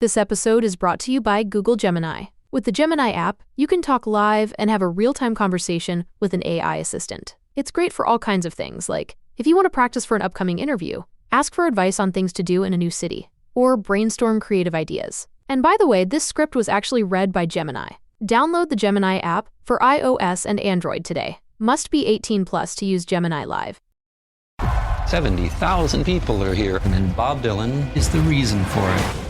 This episode is brought to you by Google Gemini. With the Gemini app, you can talk live and have a real-time conversation with an AI assistant. It's great for all kinds of things, like if you want to practice for an upcoming interview, ask for advice on things to do in a new city, or brainstorm creative ideas. And by the way, this script was actually read by Gemini. Download the Gemini app for iOS and Android today. Must be 18 plus to use Gemini Live. 70,000 people are here, and Bob Dylan is the reason for it.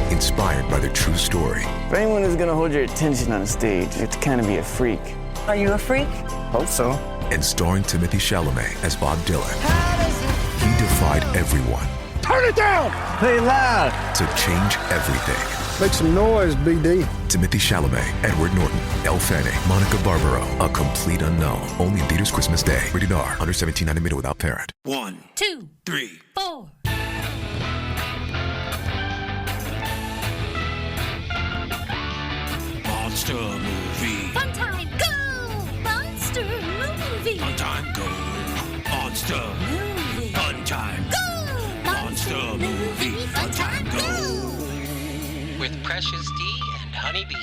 Inspired by the true story. For anyone who's gonna hold your attention on a stage, you have to kind of be a freak. Are you a freak? Hope so. And starring Timothée Chalamet as Bob Dylan. He defied everyone. Turn it down! Play loud! To change everything. Make some noise, BD. Timothée Chalamet, Edward Norton, Elle Fanning, Monica Barbaro. A complete unknown. Only in theaters Christmas Day. Rated R. Under 17, not admitted without parent. 1, 2, 3, 4. Monster movie. Fun time, go! Monster movie. Fun time, go. Monster Movie. Fun time. Go! Monster movie. Fun time, go. With Precious D and Honeybee.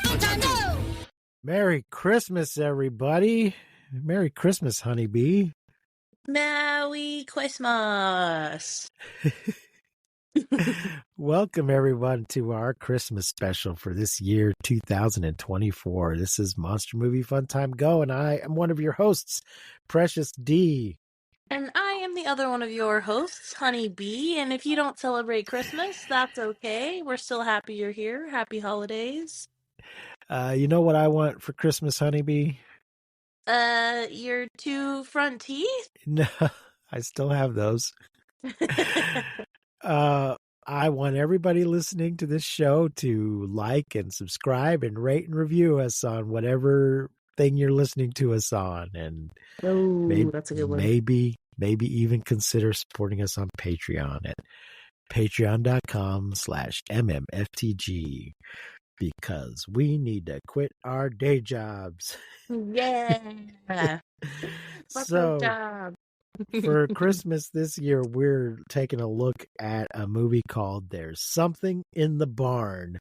Fun time, go! Merry Christmas, everybody. Merry Christmas, Honeybee. Merry Christmas. Welcome, everyone, to our Christmas special for this year, 2024. This is Monster Movie Fun Time Go, and I am one of your hosts, Precious D. And I am the other one of your hosts, Honey Bee. And if you don't celebrate Christmas, that's okay. We're still happy you're here. Happy holidays. You know what I want for Christmas, Honeybee? Your two front teeth? No, I still have those. I want everybody listening to this show to like and subscribe and rate and review us on whatever thing you're listening to us on. And That's a good one. Maybe even consider supporting us on Patreon at patreon.com/MMFTG, because we need to quit our day jobs. Yeah. So job. for Christmas this year, we're taking a look at a movie called There's Something in the Barn,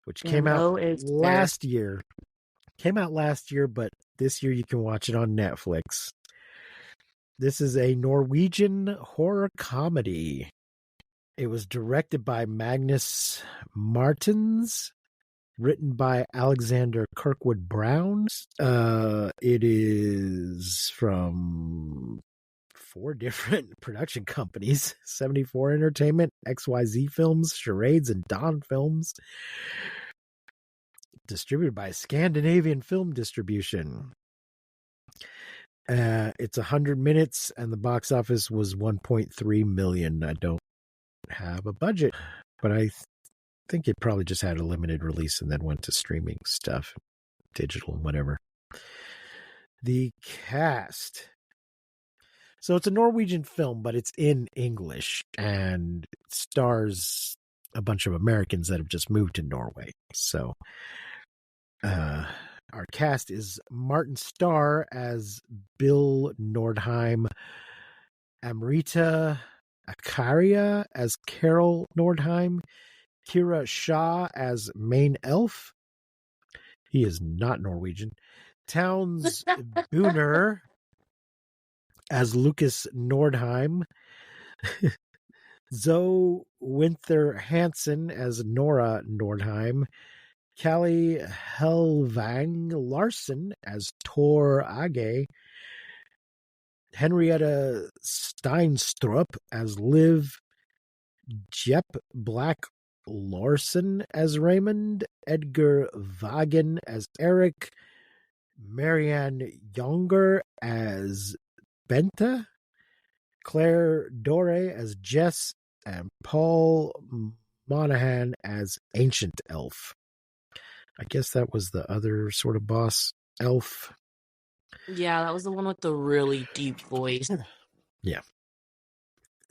which came out last year. But this year you can watch it on Netflix. This is a Norwegian horror comedy. It was directed by Magnus Martins, written by Alexander Kirkwood Brown. It is from 4 different production companies: 74 Entertainment, XYZ Films, Charades, and Dawn Films. Distributed by Scandinavian Film Distribution. It's 100 minutes, and the box office was 1.3 million. I don't have a budget, but I think it probably just had a limited release and then went to streaming stuff, digital and whatever. The cast. So it's a Norwegian film, but it's in English, and it stars a bunch of Americans that have just moved to Norway. So our cast is Martin Starr as Bill Nordheim, Amrita Akaria as Carol Nordheim, Kira Shaw as Main Elf. He is not Norwegian. Towns Booner as Lucas Nordheim, Zoe Winther Hansen as Nora Nordheim, Callie Helvang Larson as Tor Age, Henrietta Steinstrup as Liv, Jep Black Larson as Raymond, Edgar Wagen as Eric, Marianne Younger as Benta, Claire Dore as Jess, and Paul Monahan as Ancient Elf. I guess that was the other sort of boss elf. Yeah, that was the one with the really deep voice. Yeah.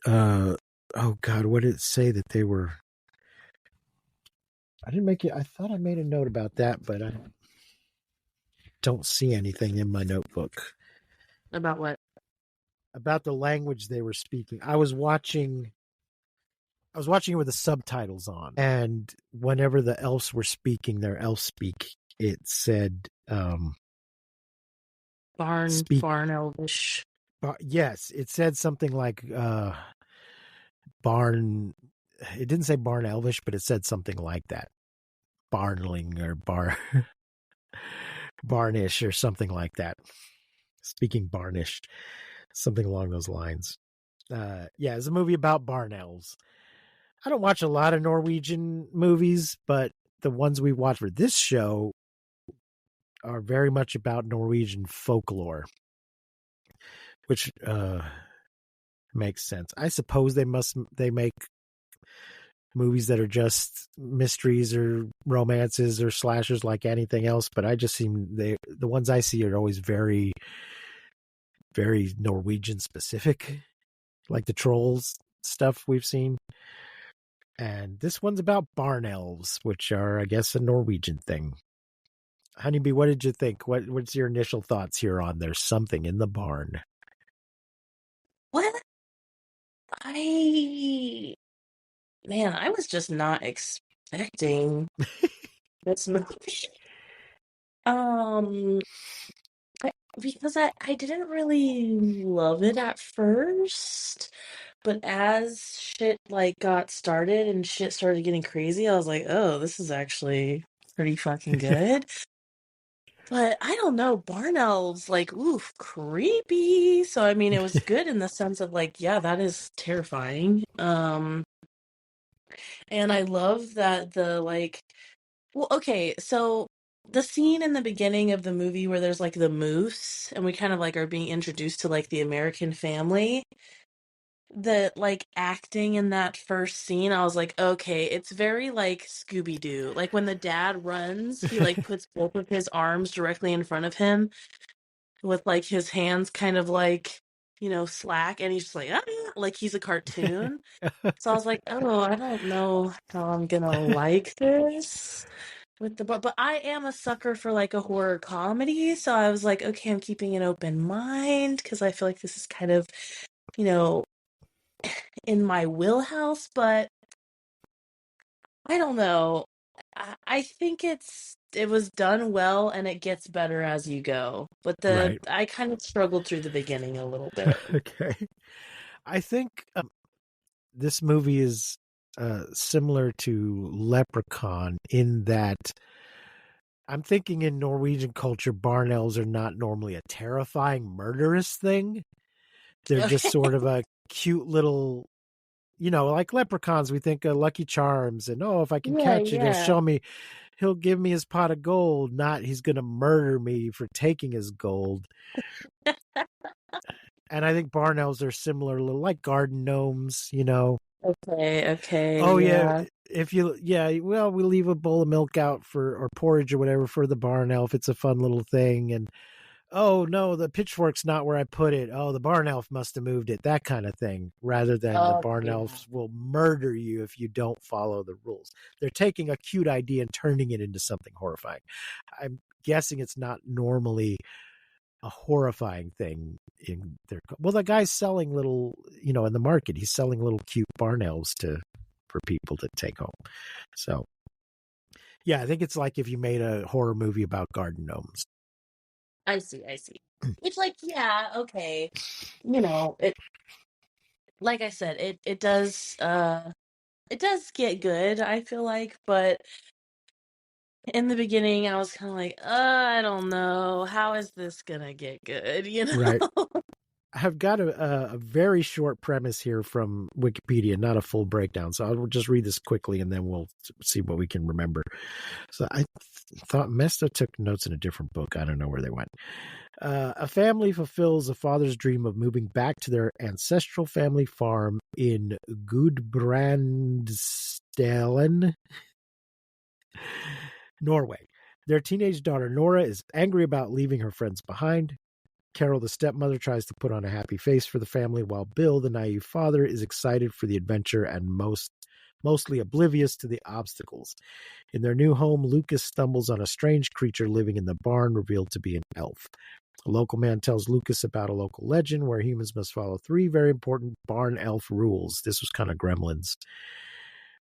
Oh God, what did it say that they were? I didn't make it. I thought I made a note about that, but I don't see anything in my notebook. About what? About the language they were speaking. I was watching I was watching it with the subtitles on, and whenever the elves were speaking their elf speak, it said Barn elvish. Yes, it said something like barn. It didn't say barn elvish, but it said something like that. Barnling or barnish or something like that. Speaking barnish, something along those lines. Yeah, it's a movie about barn elves. I don't watch a lot of Norwegian movies, but the ones we watch for this show are very much about Norwegian folklore, which makes sense. I suppose they make movies that are just mysteries or romances or slashers like anything else, but the ones I see are always very, very Norwegian specific, like the Trolls stuff we've seen. And this one's about barn elves, which are, I guess, a Norwegian thing. Honeybee, what did you think? What's your initial thoughts here on There's Something in the Barn? What? I was just not expecting this movie. Um, because I didn't really love it at first, but as shit like got started and shit started getting crazy, I was like, oh, this is actually pretty fucking good. But I don't know, barn elves, like, oof, creepy. So I mean, it was good in the sense of like, yeah, that is terrifying. And I love that well, okay, so the scene in the beginning of the movie where there's like the moose and we kind of like are being introduced to like the American family, the like acting in that first scene, I was like, okay, it's very like Scooby-Doo. Like when the dad runs, he like puts both of his arms directly in front of him with like his hands kind of like, slack, and he's just like he's a cartoon. So I was like, oh, I don't know how I'm gonna like this with but I am a sucker for like a horror comedy, so I was like, okay, I'm keeping an open mind because I feel like this is kind of, you know, in my wheelhouse, but I don't know. I think it was done well and it gets better as you go. But Right. I kind of struggled through the beginning a little bit. Okay. I think this movie is similar to Leprechaun in that I'm thinking in Norwegian culture, barn elves are not normally a terrifying, murderous thing. They're just sort of a cute little, like leprechauns. We think of Lucky Charms and, if I can catch it, he'll give me his pot of gold, not he's going to murder me for taking his gold. And I think barn elves are similar, like garden gnomes, Okay. Oh Yeah. well, we leave a bowl of milk out or porridge or whatever for the barn elf. It's a fun little thing. And oh no, the pitchfork's not where I put it. Oh, the barn elf must have moved it. That kind of thing. Rather than the barn elves will murder you if you don't follow the rules. They're taking a cute idea and turning it into something horrifying. I'm guessing it's not normally a horrifying thing in their. Well, the guy's selling little, in the market, he's selling little cute barn elves for people to take home. So, yeah, I think it's like if you made a horror movie about garden gnomes. I see. It's like, yeah, okay. It, like I said, it does get good, I feel like, but in the beginning I was kind of like, I don't know, how is this gonna get good, Right. I've got a very short premise here from Wikipedia, not a full breakdown. So I'll just read this quickly and then we'll see what we can remember. So I thought Mesta took notes in a different book. I don't know where they went. A family fulfills a father's dream of moving back to their ancestral family farm in Gudbrandsdalen, Norway. Their teenage daughter Nora is angry about leaving her friends behind. Carol, the stepmother, tries to put on a happy face for the family, while Bill, the naive father, is excited for the adventure and mostly oblivious to the obstacles. In their new home, Lucas stumbles on a strange creature living in the barn, revealed to be an elf. A local man tells Lucas about a local legend where humans must follow 3 very important barn elf rules. This was kind of Gremlins.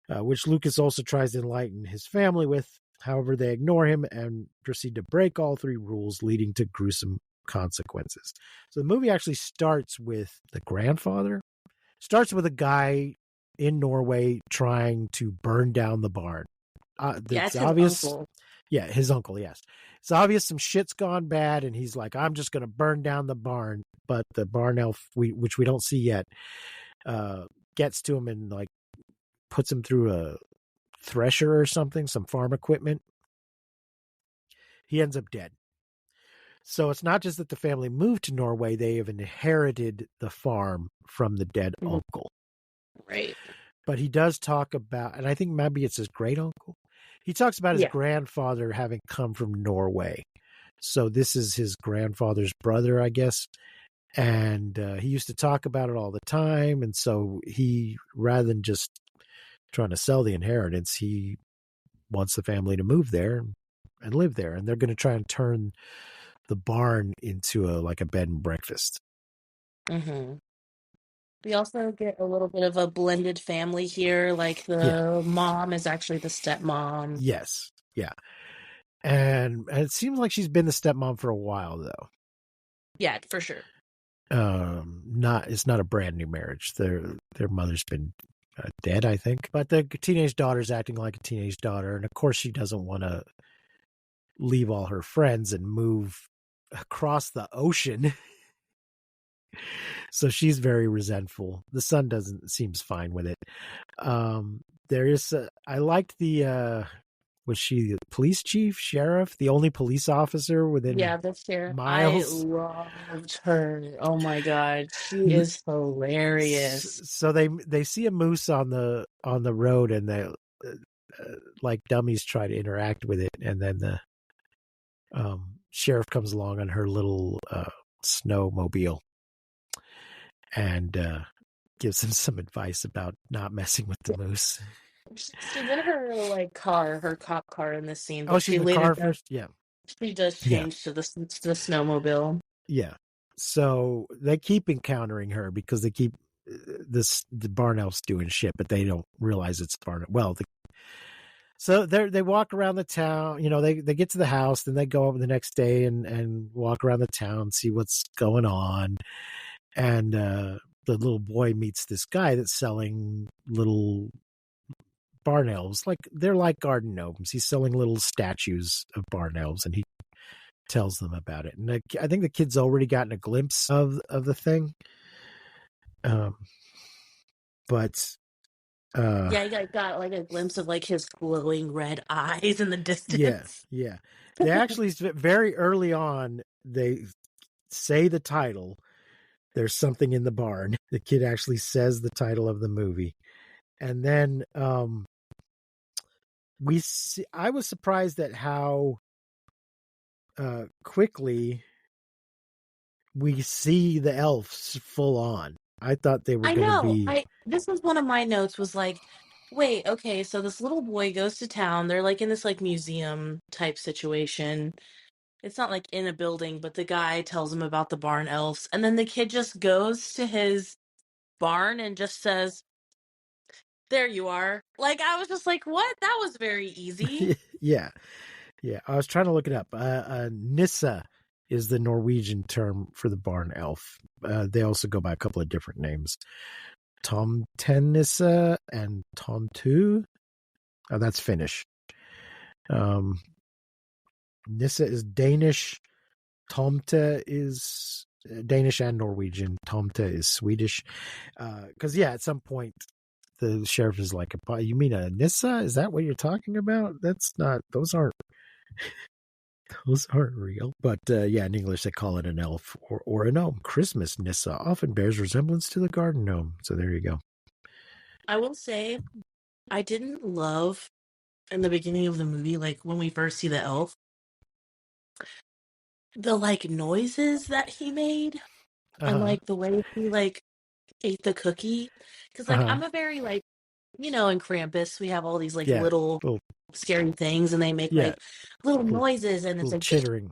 which Lucas also tries to enlighten his family with. However, they ignore him and proceed to break all 3 rules, leading to gruesome consequences. So the movie actually starts with the grandfather, starts with a guy in Norway trying to burn down the barn. Yeah, It's it's his obvious. uncle. Yeah, his uncle, yes. It's obvious some shit's gone bad, and he's like, I'm just going to burn down the barn. But the barn elf, which we don't see yet, gets to him and like puts him through a thresher or something, some farm equipment. He ends up dead. So it's not just that the family moved to Norway, they have inherited the farm from the dead uncle. Right. But he does talk about, and I think maybe it's his great uncle. He talks about his Yeah. grandfather having come from Norway. So this is his grandfather's brother, I guess. And he used to talk about it all the time. And so he, rather than just trying to sell the inheritance, he wants the family to move there and live there. And they're going to try and turn the barn into a bed and breakfast. Mm-hmm. We also get a little bit of a blended family here. Like the mom is actually the stepmom. Yes. Yeah. And it seems like she's been the stepmom for a while, though. Yeah, for sure. It's not a brand new marriage. Their mother's been dead, I think. But the teenage daughter's acting like a teenage daughter, and of course she doesn't want to leave all her friends and move across the ocean. So she's very resentful. The son seems fine with it. I liked was she the police chief, sheriff, the only police officer within the sheriff. miles? I loved her. Oh my god, she is hilarious. So they see a moose on the road, and they like dummies try to interact with it, and then the sheriff comes along on her little snowmobile and gives him some advice about not messing with the moose. She's in her car, her cop car in this scene. Oh, she's in the car first? Yeah. She does change to the snowmobile. Yeah. So they keep encountering her because they keep the barn elf's doing shit, but they don't realize it's barn. Well, so they walk around the town. They get to the house, then they go over the next day and walk around the town, see what's going on. And the little boy meets this guy that's selling little barn elves. They're like garden gnomes. He's selling little statues of barn elves, and he tells them about it. And I think the kid's already gotten a glimpse of the thing. But I got a glimpse of his glowing red eyes in the distance. Yeah. They actually very early on they say the title. There's something in the barn. The kid actually says the title of the movie, and then I was surprised at how quickly we see the elves full on. I thought they were going to be. This was one of my notes. Was wait, okay, so this little boy goes to town. They're in this museum type situation. It's not in a building, but the guy tells him about the barn elves, and then the kid just goes to his barn and just says, "There you are." I was just what? That was very easy. Yeah. I was trying to look it up. Nissa is the Norwegian term for the barn elf. They also go by a couple of different names. Tomtenissa and Tontu. Oh, that's Finnish. Nissa is Danish. Tomte is Danish and Norwegian. Tomte is Swedish. Because, at some point, the sheriff is like, you mean a Nissa? Is that what you're talking about? Those aren't real. But in English, they call it an elf or a gnome. Christmas Nissa often bears resemblance to the garden gnome. So there you go. I will say, I didn't love in the beginning of the movie, when we first see the elf, the noises that he made and the way he ate the cookie. Because I'm a very in Krampus we have all these little scary things, and they make little noises, and it's chittering.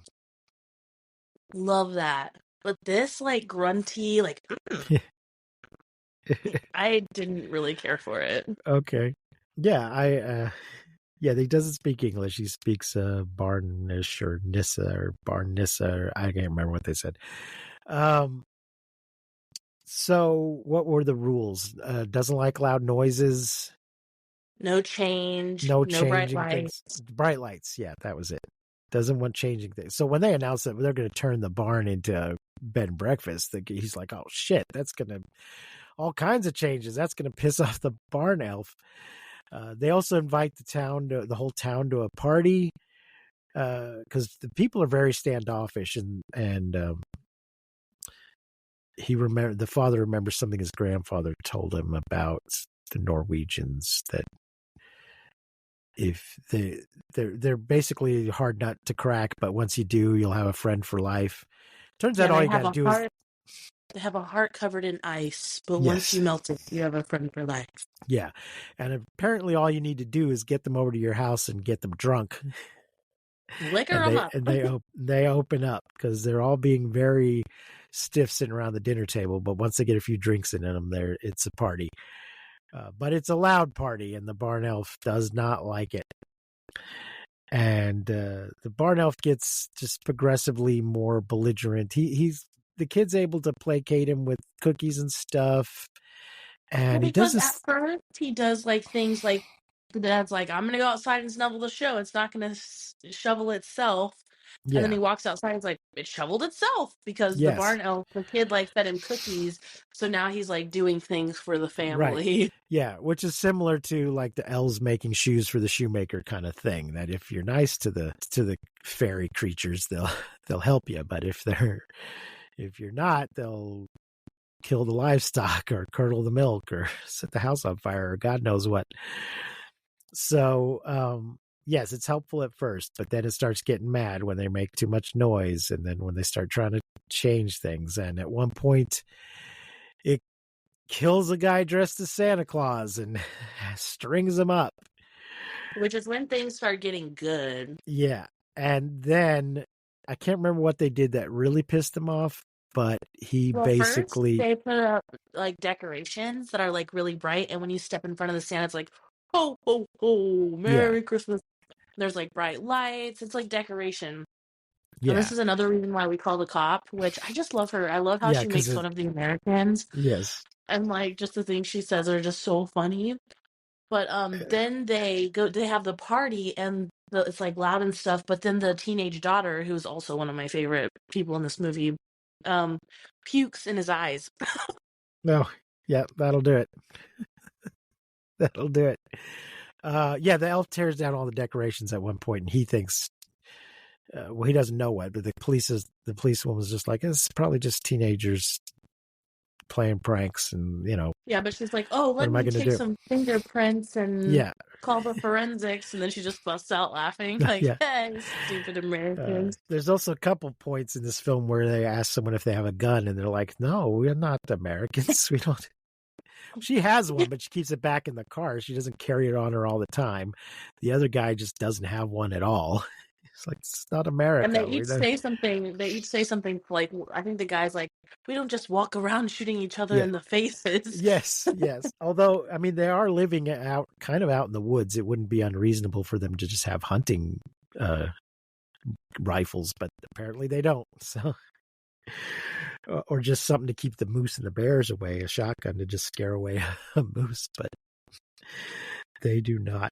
Love that. But this grunty I didn't really care for it. Okay. Yeah, he doesn't speak English. He speaks Barnish or Nissa or Barnissa, or I can't remember what they said. So what were the rules? Doesn't like loud noises, No change, no no bright changing things. lights. Bright lights, yeah, that was it. Doesn't want changing things. So when they announced that they're going to turn the barn into a bed and breakfast, he's like, "Oh shit, that's going to all kinds of changes. That's going to piss off the barn elf." They also invite the whole town to a party because the people are very standoffish, and the father remembers something his grandfather told him about the Norwegians, that if they're basically hard nut to crack, but once you do, you'll have a friend for life. Turns Yeah, out all you got to do is they have a heart covered in ice, but once yes, you melt it, you have a friend for life. yeah, and apparently all you need to do is get them over to your house and get them drunk, Liquor and them up. they open up because they're all being very stiff sitting around the dinner table. But once they get a few drinks in them, it's a party. But it's a loud party, and the barn elf does not like it. And the barn elf gets just progressively more belligerent. The kid's able to placate him with cookies and stuff, Well, and he does because at this. first he does like things like the dad's like, I'm gonna go outside and snuggle the show. It's not gonna shovel itself. And then Yeah, he walks outside. And it's like it shoveled itself because the yes, barn elf, the kid, like fed him cookies. So now he's like doing things for the right. family. Yeah, which is similar to like the elves making shoes for the shoemaker kind of thing. That if you're nice to the fairy creatures, they'll help you. But if you're not, they'll kill the livestock or curdle the milk or set the house on fire or God knows what. So yes, it's helpful at first, but then it starts getting mad when they make too much noise, and then when they start trying to change things. And at one point, it kills a guy dressed as Santa Claus and strings him up. Which is when things start getting good. Yeah. And then I can't remember what they did that really pissed him off, but he Well, first basically, they put up like decorations that are like really bright, and when you step in front of the Santa, it's like, ho ho ho, yeah, Merry Christmas. There's like bright lights. It's like decoration. And yeah, this is another reason why we call the cop, which I just love her. I love how yeah, she makes fun of the Americans, yes, and like just the things she says are just so funny. But then they have the party, and it's like loud and stuff, but then the teenage daughter, who's also one of my favorite people in this movie, um pukes in his eyes. no, yeah, that'll do it. That'll do it. Yeah, the elf tears down all the decorations at one point, and he thinks, well, he doesn't know what, but the police woman's just like, it's probably just teenagers playing pranks, and Yeah, but she's like, "Oh, what let am I me going to take do? some fingerprints and Yeah, call the forensics," and then she just busts out laughing, like, yeah. "Hey, stupid Americans!" There's also a couple points in this film where they ask someone if they have a gun, and they're like, "No, we're not Americans. We don't." She has one, but she keeps it back in the car. She doesn't carry it on her all the time. The other guy just doesn't have one at all. It's like, it's not And they America. each say something. They each say something like, I think the guy's like, "We don't just walk around shooting each other Yeah. in the faces." Yes, yes. Although, I mean, they are living kind of out in the woods. It wouldn't be unreasonable for them to just have hunting rifles, but apparently they don't. So, or just something to keep the moose and the bears away, a shotgun to just scare away a moose, but they do not.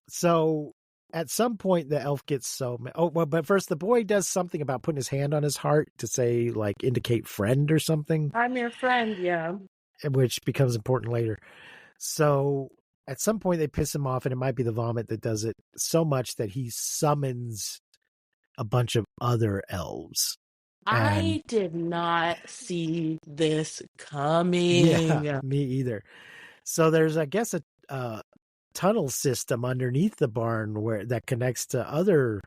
So at some point the elf gets but first the boy does something about putting his hand on his heart to say, like, indicate friend or something, I'm your friend, yeah. which becomes important later. So at some point they piss him off, and it might be the vomit that does it so much that he summons a bunch of other elves. I did not see this coming. Yeah, me either. So there's, I guess, a tunnel system underneath the barn that connects to other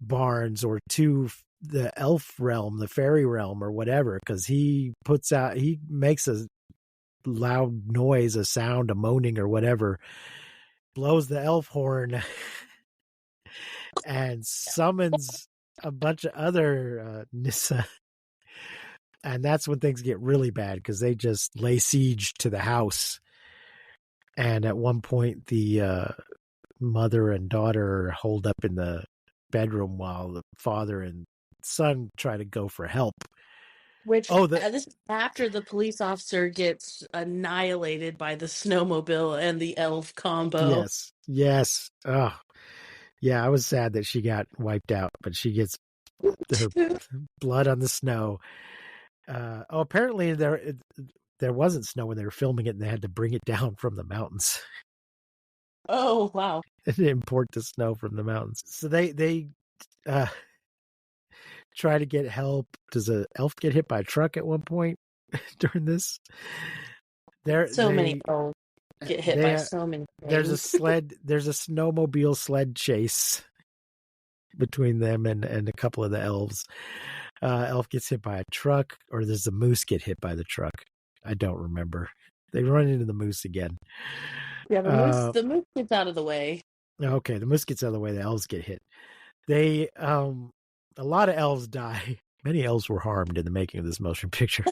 barns or to the elf realm, the fairy realm, or whatever, because he makes a loud noise, a sound, a moaning or whatever, blows the elf horn and summons a bunch of other Nissa. And that's when things get really bad, because they just lay siege to the house. And at one point, the mother and daughter are holed up in the bedroom while the father and son try to go for help. Which this is after the police officer gets annihilated by the snowmobile and the elf combo. Yes. Oh, yeah. I was sad that she got wiped out, but she gets her blood on the snow. Apparently there wasn't snow when they were filming it, and they had to bring it down from the mountains. Oh wow! And import the snow from the mountains. So they try to get help. Does an elf get hit by a truck at one point during this? Many elves get hit by so many things. There's a snowmobile sled chase between them and a couple of the elves. Elf gets hit by a truck, or does the moose get hit by the truck? I don't remember. They run into the moose again. Yeah, the moose gets out of the way. Okay, the moose gets out of the way. The elves get hit. They a lot of elves die. Many elves were harmed in the making of this motion picture.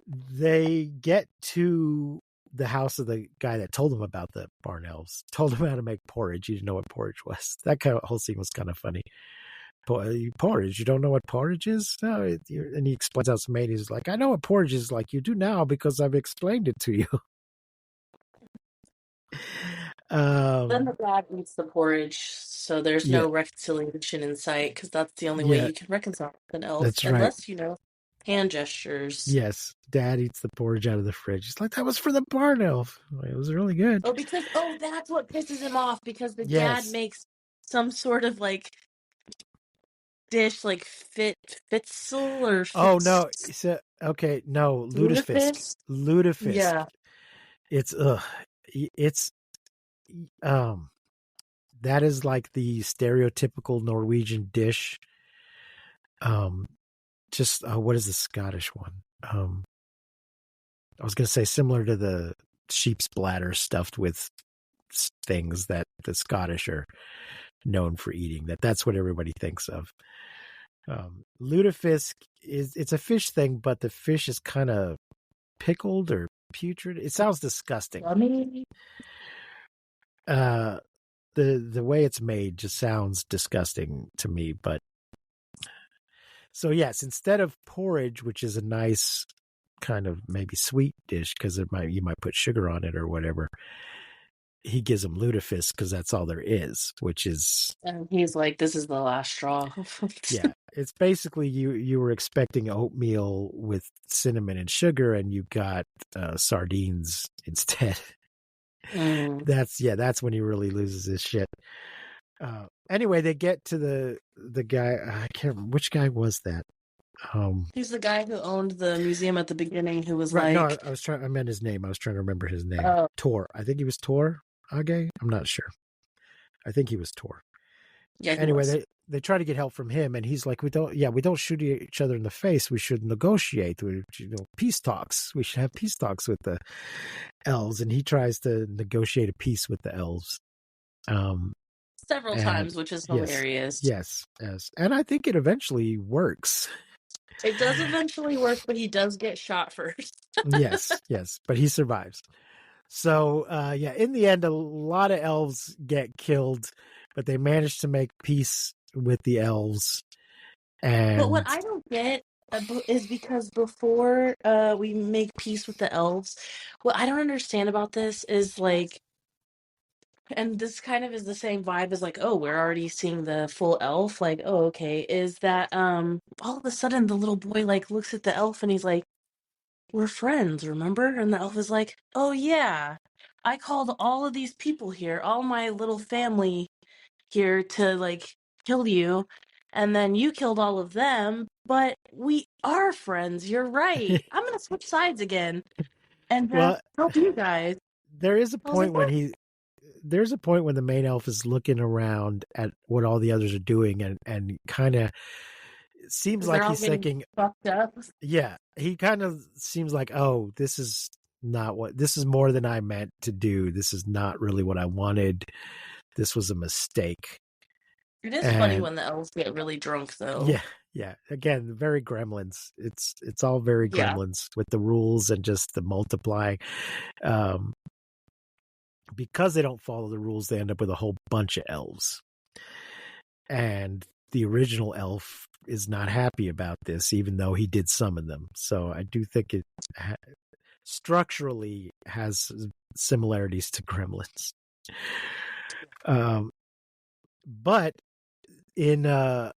They get to the house of the guy that told them about the barn elves. Told them how to make porridge. You didn't know what porridge was. That whole scene was kind of funny. Porridge, you don't know what porridge is? No, and he explains how it's made. He's like, I know what porridge is like. You do now because I've explained it to you. Then the dad eats the porridge, so there's no reconciliation in sight, because that's the only way you can reconcile with an elf. That's unless, hand gestures. Yes, Dad eats the porridge out of the fridge. He's like, that was for the barn elf. It was really good. That's what pisses him off, because the dad makes some sort of dish like fitzel or oh no, no, lutefisk. Yeah, it's that is like the stereotypical Norwegian dish. What is the Scottish one? I was going to say similar to the sheep's bladder stuffed with things that the Scottish are known for eating. That's what everybody thinks of. Lutefisk it's a fish thing, but the fish is kind of pickled or putrid. It sounds disgusting. The way it's made just sounds disgusting to me. But so yes, instead of porridge, which is a nice kind of maybe sweet dish because you might put sugar on it or whatever, he gives him lutefisk because that's all there is, which is. And he's like, "This is the last straw." Yeah, it's basically you were expecting oatmeal with cinnamon and sugar, and you got sardines instead. That's when he really loses his shit. Anyway, they get to the guy. I can't remember which guy was that. He's the guy who owned the museum at the beginning, who was right, like... No, I meant his name. I was trying to remember his name. Tor. I think he was Tor Age. I'm not sure. I think he was Tor. Yeah. Anyway, they try to get help from him, and he's like, we don't shoot each other in the face. We should negotiate. Peace talks. We should have peace talks with the elves. And he tries to negotiate a peace with the elves. Several times, which is hilarious. Yes. And I think it eventually works. It does eventually work, but he does get shot first. yes, but he survives. So, in the end, a lot of elves get killed, but they manage to make peace with the elves. But what I don't get is because before we make peace with the elves, what I don't understand about this is and this kind of is the same vibe as we're already seeing the full elf, okay, is that all of a sudden the little boy looks at the elf and he's like, we're friends, remember? And the elf is like, oh yeah, I called all of these people here, all my little family here to kill you, and then you killed all of them, but we are friends, you're right. I'm gonna switch sides again and help you guys. There is a point when there's a point when the main elf is looking around at what all the others are doing and kind of seems like he's thinking, fucked up. Yeah, he kind of seems like, oh, this is more than I meant to do. This is not really what I wanted. This was a mistake. It is funny when the elves get really drunk, though. Yeah. Again, very Gremlins. It's all very Gremlins with the rules and just the multiplying. because they don't follow the rules, they end up with a whole bunch of elves. And the original elf is not happy about this, even though he did summon them. So I do think it structurally has similarities to Gremlins. But in an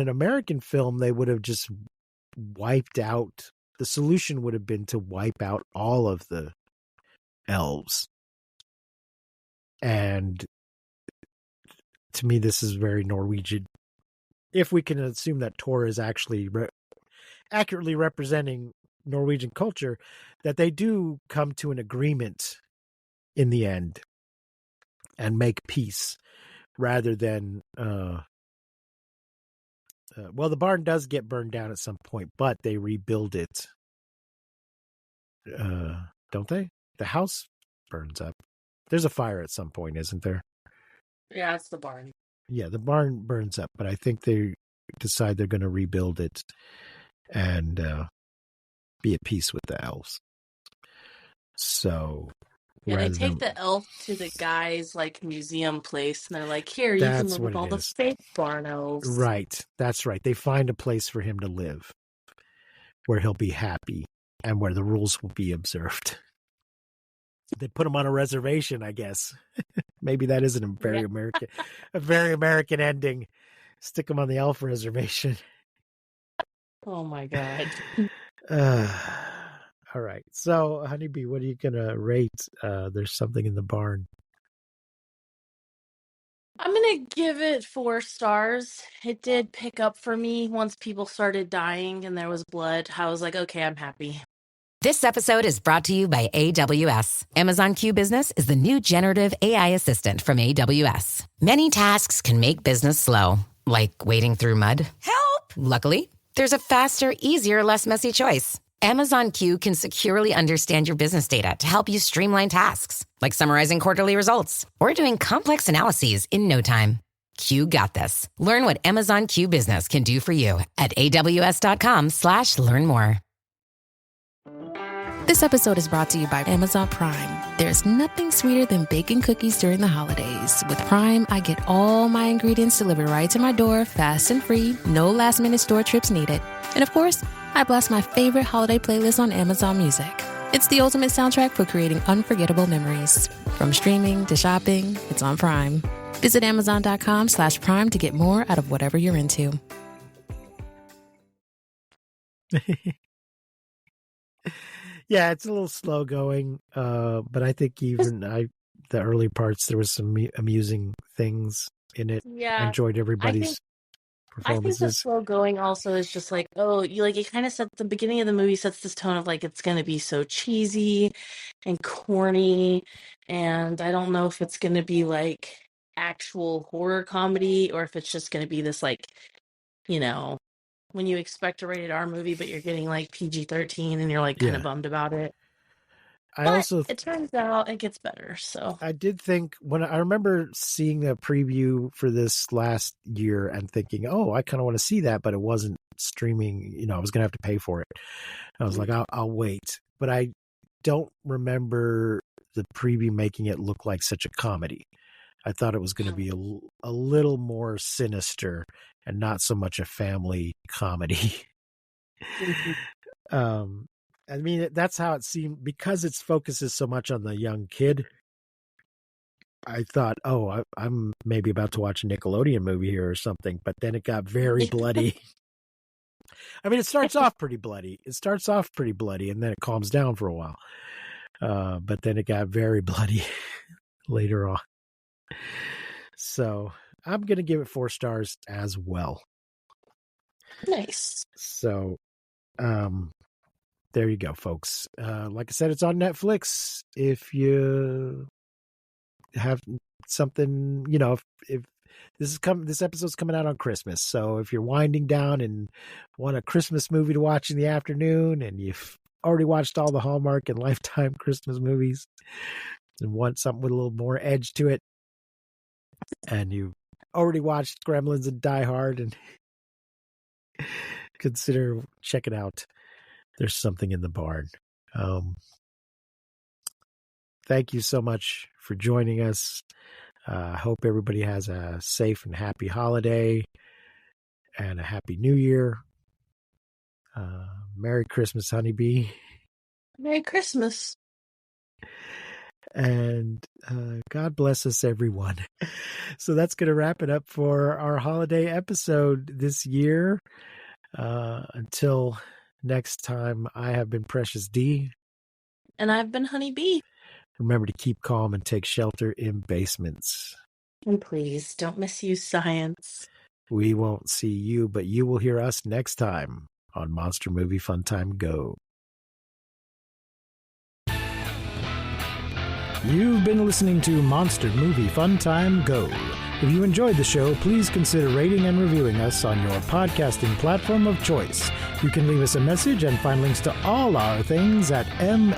American film, they would have just wiped out. The solution would have been to wipe out all of the elves. And to me, this is very Norwegian. If we can assume that Tor is actually accurately representing Norwegian culture, that they do come to an agreement in the end and make peace rather than well, the barn does get burned down at some point, but they rebuild it. Don't they? The house burns up. There's a fire at some point, isn't there? Yeah, it's the barn. Yeah, the barn burns up, but I think they decide they're going to rebuild it and be at peace with the elves. So, yeah, they take the elf to the guy's like museum place, and they're like, "Here, you can live with all the fake barn elves." Right, that's right. They find a place for him to live, where he'll be happy and where the rules will be observed. They put him on a reservation, I guess. Maybe that isn't a very American ending. Stick him on the elf reservation. Oh my god. All right. So, Honeybee, what are you going to rate There's Something in the Barn? I'm going to give it 4 stars. It did pick up for me once people started dying and there was blood. I was like, okay, I'm happy. This episode is brought to you by AWS. Amazon Q Business is the new generative AI assistant from AWS. Many tasks can make business slow, like wading through mud. Help! Luckily, there's a faster, easier, less messy choice. Amazon Q can securely understand your business data to help you streamline tasks, like summarizing quarterly results or doing complex analyses in no time. Q got this. Learn what Amazon Q Business can do for you at aws.com/learn more. This episode is brought to you by Amazon Prime. There's nothing sweeter than baking cookies during the holidays. With Prime, I get all my ingredients delivered right to my door, fast and free, no last-minute store trips needed. And of course, I blast my favorite holiday playlist on Amazon Music. It's the ultimate soundtrack for creating unforgettable memories. From streaming to shopping, it's on Prime. Visit Amazon.com/Prime to get more out of whatever you're into. Yeah, it's a little slow going, but I think even the early parts, there was some amusing things in it. Yeah, I enjoyed everybody's performances. I think the slow going also is just like, it kind of sets the beginning of the movie sets this tone of like it's going to be so cheesy and corny, and I don't know if it's going to be like actual horror comedy or if it's just going to be this like, when you expect a rated R movie, but you're getting like PG-13 and you're like kind of bummed about it. It turns out it gets better. So I did think I remember seeing a preview for this last year and thinking, oh, I kind of want to see that, but it wasn't streaming. I was going to have to pay for it. I was like, I'll wait. But I don't remember the preview making it look like such a comedy. I thought it was going to be a little more sinister and not so much a family comedy. I mean, that's how it seemed because its focuses so much on the young kid. I thought, I'm maybe about to watch a Nickelodeon movie here or something, but then it got very bloody. I mean, it starts off pretty bloody. And then it calms down for a while. But then it got very bloody later on. So I'm going to give it 4 stars as well. Nice. So, there you go, folks. Like I said, it's on Netflix. If you have something, if this episode's coming out on Christmas. So if you're winding down and want a Christmas movie to watch in the afternoon and you've already watched all the Hallmark and Lifetime Christmas movies and want something with a little more edge to it, and you've already watched Gremlins and Die Hard, and consider checking out There's Something in the Barn. thank you so much for joining us. I hope everybody has a safe and happy holiday and a happy new year. Merry Christmas, Honeybee. Merry Christmas. And God bless us, everyone. So that's going to wrap it up for our holiday episode this year. Until next time, I have been Precious D. And I've been Honeybee. Remember to keep calm and take shelter in basements. And please don't misuse science. We won't see you, but you will hear us next time on Monster Movie Fun Time Go. You've been listening to Monster Movie Fun Time Go. If you enjoyed the show, please consider rating and reviewing us on your podcasting platform of choice. You can leave us a message and find links to all our things at mmftg.com.